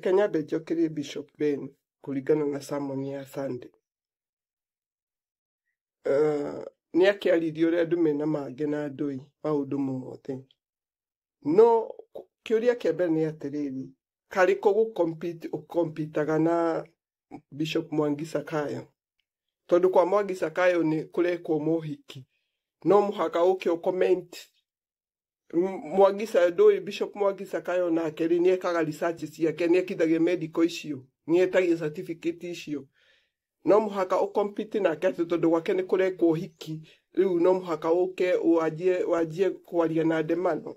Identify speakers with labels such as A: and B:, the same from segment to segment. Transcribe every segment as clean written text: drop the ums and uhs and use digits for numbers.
A: Kenya Bejokiri Bishop Ben kuligana na sermon ya Sunday. Ni akiaririe ũrĩa andũ mena mangĩ na ndũi maũndũ mothe. No kĩũria kĩa mbere nĩ atĩrĩrĩ, karĩko gũkompitaga na Bishop Mwangi Sakayo. Tondũ kwa Mwangi Sakayo nĩ kũrekwo mohiki. No mũhaka ũke comment Mwangi Sakayo, Bishop Mwangi Sakayo nake rĩ nĩ ekaga research ciake, nĩ ekithagia medical icio, nĩ etagia certificate icio. No mũhaka ũkompiti nake atĩ tondũ gwake nĩ kũrekwo hiki, rĩu no mũhaka ũke wanjie kwaria na ndemano.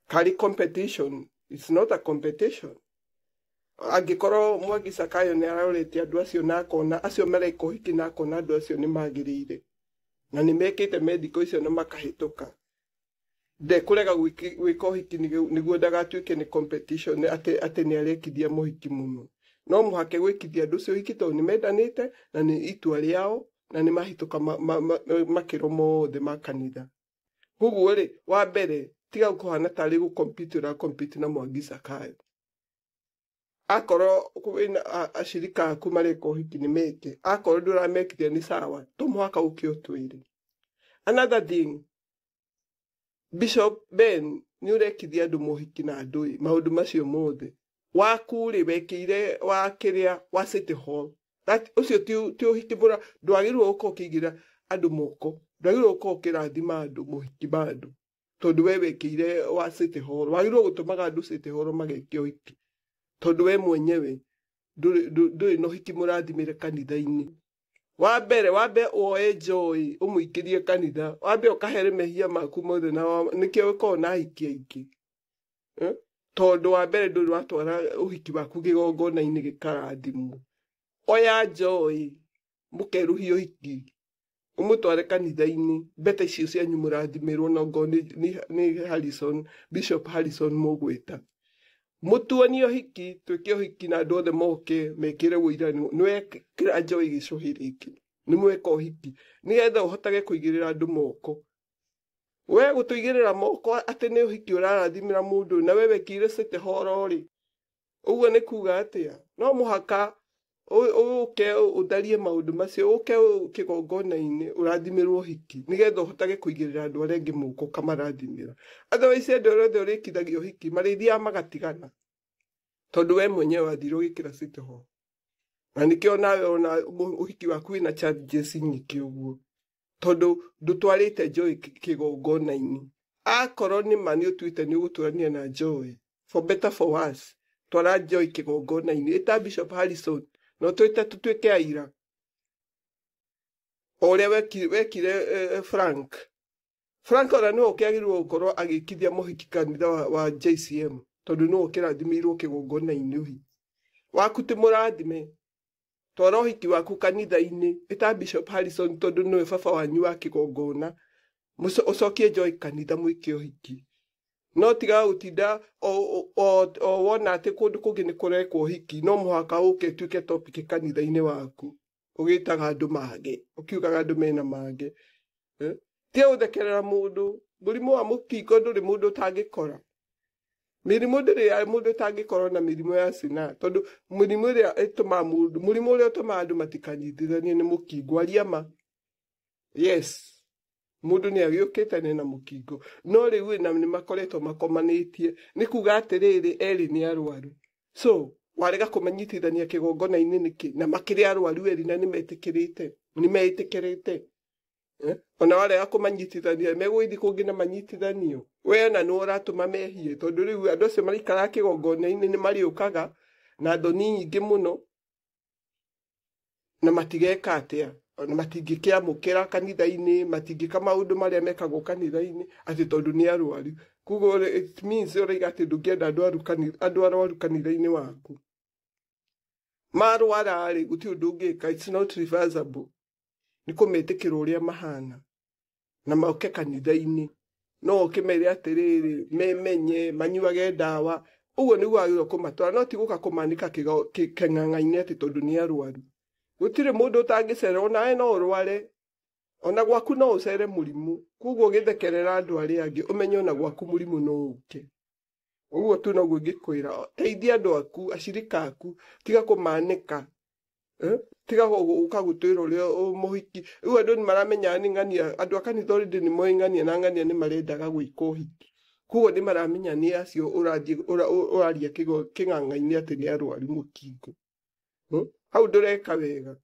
A: Kari competition, it's not a competition. Angĩkorwo Mwangi Sakayo nĩ ararorete andũ acio na akona acio mareka hiki na akona andũ acio nĩ magĩrĩire na nĩ mekĩte medical icio na makahĩtũka, ndekũrega gwĩka ũhiki nĩguo ndagatuĩke nĩ competition atĩ nĩ arekithia mũhiki mũno. No mũhaka gwĩkithia andũ ũcio ũhiki tondũ nĩ mendanĩte na nĩ itua rĩao na nĩ mahĩtũka makĩro mothe ma kanitha. Koguo rĩ, wa mbere tiga kũhana tarĩ gũkompiti ũrakompiti na Mwangi Sakayo. Akorwo kwĩna ashirika aku mareka ũhiki nĩ meke, akorwo ndũramekithia nĩ sawa, to mũhaka ũke ũtwĩre. Another thing, Bishop Ben nĩ ũrekithia andũ mũhiki na ndũi maũndũ macio mothe. Waku rĩ wekĩire wa kĩrĩa wa City Hall. Ũcio ti ũhiki bora, ndwagĩrĩirwo gũkorwo ũkĩigĩra andũ moko, ndwagĩrĩirwo gũkorwo ũkĩrathima andũ mũhiki ma andũ. Tondũ we wekĩire wa City Hall, wagĩrĩirwo gũtũmaga andũ City Hall mageke ũhiki. Tondũ we mwenyewe ndũrĩ na ũhiki mũrathimĩre kanitha-inĩ. Wambere woe Joy ũmũikĩrie kanitha, wambere ũkahere mehia maku mothe na nĩkĩo ũkorwo na ahiki aingĩ. Tondũ wambere ndũrĩ watwara ũhiki waku kĩgongona-inĩ gĩkarathimwo. Oya Joy mũkeruhia ũhiki, ũmũtware kanitha-inĩ, mbete icio cianyu mũrathimĩrwo na ngo nĩ Harrison, Bishop Harrison mũgwĩta. Mũtuonie ũhiki, twĩke ũhiki na andũ othe moke mekĩre wũira nĩwekĩra Joy gĩcũhĩ gĩkĩ, nĩ mweka ũhiki nĩgetha ũhotage kũigĩrĩra andũ moko. We gũtũigĩrĩra moko atĩ nĩ ũhiki ũrarathimĩra mũndũ na we wekĩire City Hall rĩ, ũguo nĩ kuga atĩa? No mũhaka ũke ũtharie maũndũ macio, ũke kĩgongona-inĩ ũrathimĩrwo ũhiki nĩgetha ũhotage kũigĩrĩra andũ arĩa angĩ moko kamarathimĩra. Otherwise andũ arĩa othe ũrĩkithagia ũhiki marĩthiaga magatigana tondũ we mwenyewe wathire ũgĩkĩra City Hall. Na nĩkĩo nawe ona ũhiki waku wĩna challenges nyingĩ ũguo tondũ ndũtwarĩte Joy kĩgongona-inĩ. Akorwo nĩ ma nĩ ũtuĩte nĩ ũgũtũrania na Joy, for better for worse, twara Joy kĩgongona-inĩ, ĩta Bishop Harrison no twĩte tũtuĩke aira. O ũrĩa wekire Frank ona nĩwe ũkĩagĩrĩirwo gũkorwo agĩkithia mũhiki kanitha wa JCM tondũ nĩwe ũkĩrathimĩirwo kĩgongona-inĩ ũhiki. Waku ti mũrathime, twara ũhiki waku kanitha-inĩ, ĩta Bishop Harrison tondũ nĩwe baba wanyu wa kĩgongona, ũcokie Joy kanitha mwĩke ũhiki. No tiga gũtinda o wona atĩ kũndũ kũngĩ nĩ kũrekwo ũhiki, no mũhaka ũke tuĩke topic kanitha-inĩ waku ũgĩtaga andũ mangĩ, ũkiugaga andũ mena mangĩ. Tiga gũthekerera mũndũ, mũrimũ wa mũkingo ndũrĩ mũndũ ũtangĩkora. Mĩrimũ ndĩrĩ ya mũndũ ũtangĩkorwo na mĩrimũ ya cina, tondũ mũrimũ ũrĩa ũtũmaga andũ matikanyitithanie nĩ mũkingo, aria ma. Yes, mũndũ nĩ agĩũkĩte na mũkingo, no rĩu nĩ makoretwo makomanĩtie, nĩ kuga atĩrĩrĩ erĩ nĩ arwaru. So warega kũmanyitithania kĩgongona-inĩ nĩkĩ? Na makĩrĩ arwaru erĩ na nĩ meĩtĩkĩrĩte. Ona warega kũmanyitithania megũgĩthiĩ kũngĩ na manyitithanio. We na nĩwe ũratũma mehie tondũ rĩu andũ acio marĩikaraga kĩgongona-inĩ nĩ marĩũkaga na thoni nyingĩ mũno na matigeka atĩa, na matingĩkĩamũkĩra kanitha-inĩ, matingĩka maũndũ marĩa mekagwo kanitha-inĩ atĩ tondũ nĩ arwaru. Koguo it means ũrauga atĩ ndũngĩenda andũ arwaru kanitha-inĩ waku. Marwara rĩ gũtirĩ ũndũ ũngĩka, it's not reversible. Nĩ kũmetĩkĩra ũrĩa mahana na moke kanitha-inĩ. No ũkĩmere atĩrĩrĩ memenye manyuage ndawa, ũguo nĩguo wagĩrĩirwo kũmatwara, no ti gũka kũmanĩka kĩng'ang'a-inĩ atĩ tondũ nĩ arwaru. Gũtirĩ mũndũ ũtangĩcera, onawe no ũrware, ona gwaku no ũcere mũrimũ. Koguo ũgĩthekerera andũ arĩa angĩ ũmenye ona gwaku mũrimũ no ũke. Uguo tu noguo ngikwira teithia andu aku acirika aku tiga kumanika tiga guka gutwira uria muhiki riu andu ni maramenya ni ng'ania andu akanitha already ni moi ng'ania na ng'ania ni marendaga gwika uhiki kuguo ni maramenya ni acio uraria king'ang'a-ini ati ni arwaru mukingo hau ndureka wega